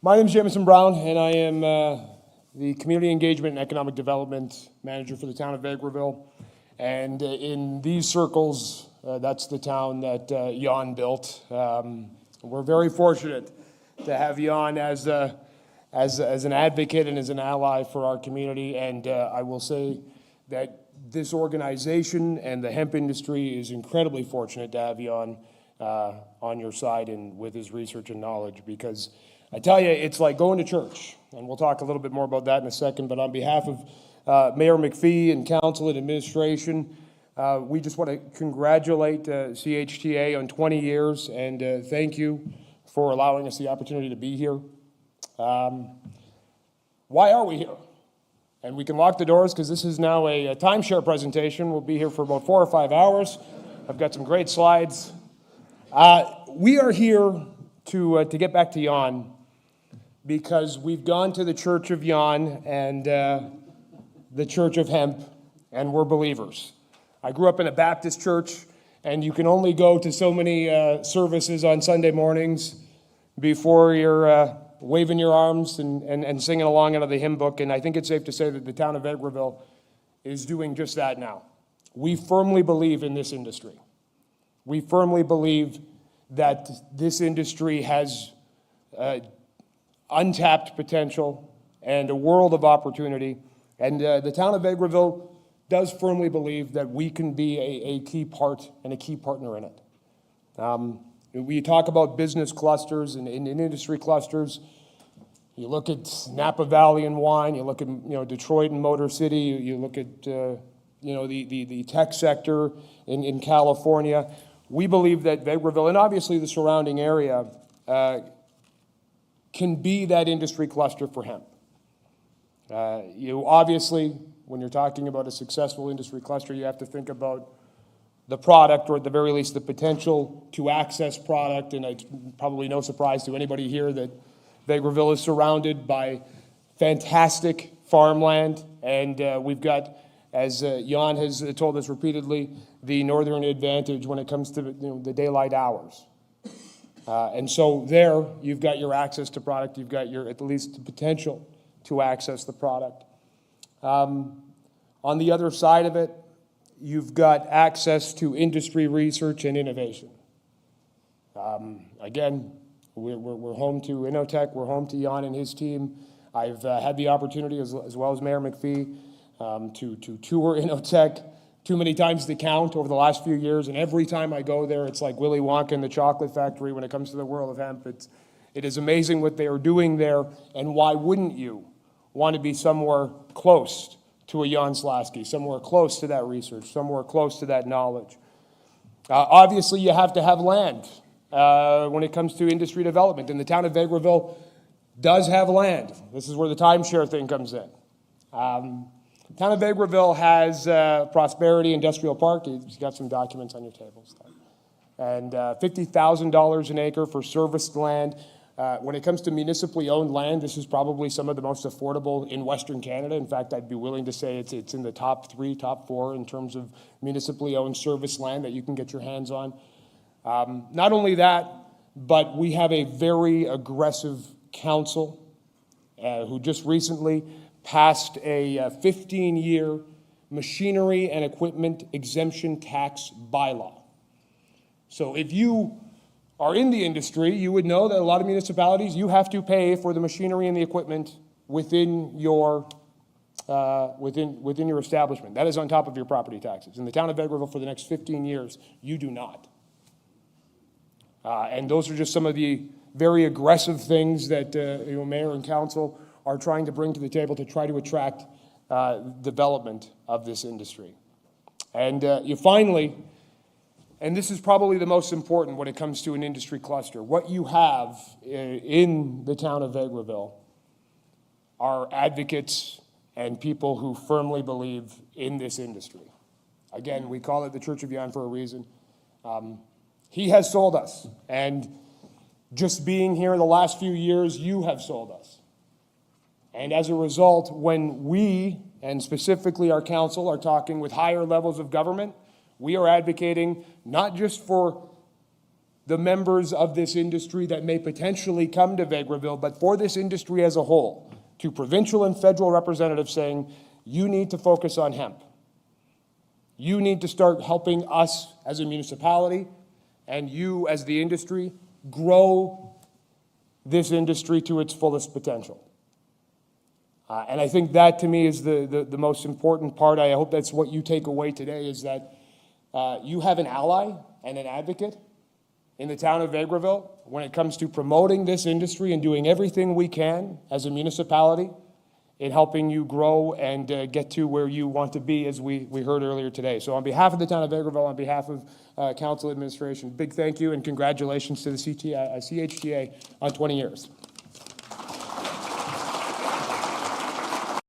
My name is Jamieson Brown, and I am the Community Engagement and Economic Development Manager for the town of Vegreville. And in these circles, that's the town that Jan built. We're very fortunate to have Jan as an advocate and as an ally for our community. And I will say that this organization and the hemp industry is incredibly fortunate to have Jan on your side and with his research and knowledge, because I tell you, it's like going to church, and we'll talk a little bit more about that in a second, but on behalf of Mayor McPhee and council and administration, we just want to congratulate CHTA on 20 years, and thank you for allowing us the opportunity to be here. Why are we here? And we can lock the doors because this is now a timeshare presentation. We'll be here for about 4 or 5 hours. I've got some great slides. We are here to get back to Jan, because we've gone to the Church of Jan and the Church of Hemp, and we're believers. I grew up in a Baptist church, and you can only go to so many services on Sunday mornings before you're waving your arms and singing along out of the hymn book, and I think it's safe to say that the town of Vegreville is doing just that now. We firmly believe in this industry. We firmly believe that this industry has untapped potential and a world of opportunity. And the town of Vegreville does firmly believe that we can be a key part and a key partner in it. We talk about business clusters and industry clusters. You look at Napa Valley and wine, you look at Detroit and Motor City, you look at the tech sector in California. We believe that Vegreville, and obviously the surrounding area, can be that industry cluster for hemp. Obviously, when you're talking about a successful industry cluster, you have to think about the product, or at the very least the potential to access product, and it's probably no surprise to anybody here that Vegreville is surrounded by fantastic farmland, and we've got, as Jan has told us repeatedly, the northern advantage when it comes to the daylight hours. And so there, you've got your access to product, you've got your, at least, the potential to access the product. On the other side of it, you've got access to industry research and innovation. Again, we're home to Innotech, we're home to Jan and his team. I've had the opportunity, as well as Mayor McPhee, to tour Innotech too many times to count over the last few years, and every time I go there, it's like Willy Wonka in the chocolate factory when it comes to the world of hemp. It is amazing what they are doing there, and why wouldn't you want to be somewhere close to a Jan Slasky, somewhere close to that research, somewhere close to that knowledge? Obviously, you have to have land when it comes to industry development, and the town of Vegreville does have land. This is where the timeshare thing comes in. The town of Vegreville has Prosperity Industrial Park. You've got some documents on your tables there. And $50,000 an acre for serviced land. When it comes to municipally owned land, this is probably some of the most affordable in Western Canada. In fact, I'd be willing to say it's in the top 3, top 4 in terms of municipally owned serviced land that you can get your hands on. Not only that, but we have a very aggressive council who just recently passed a 15-year machinery and equipment exemption tax bylaw. So if you are in the industry, you would know that a lot of municipalities, you have to pay for the machinery and the equipment within your within your establishment. That is on top of your property taxes. In the town of Vegreville, for the next 15 years, you do not. And those are just some of the very aggressive things that mayor and council are trying to bring to the table to try to attract development of this industry. And you finally, and this is probably the most important when it comes to an industry cluster, what you have in the town of Vegreville are advocates and people who firmly believe in this industry. Again, we call it the Church of Jan for a reason. He has sold us, and just being here the last few years, you have sold us. And as a result, when we, and specifically our council, are talking with higher levels of government, we are advocating not just for the members of this industry that may potentially come to Vegreville, but for this industry as a whole, to provincial and federal representatives saying, you need to focus on hemp. You need to start helping us as a municipality and you as the industry grow this industry to its fullest potential. And I think that to me is the most important part. I hope that's what you take away today, is that you have an ally and an advocate in the town of Vegreville when it comes to promoting this industry and doing everything we can as a municipality in helping you grow and get to where you want to be, as we heard earlier today. So on behalf of the town of Vegreville, on behalf of council administration, big thank you and congratulations to the CHTA on 20 years.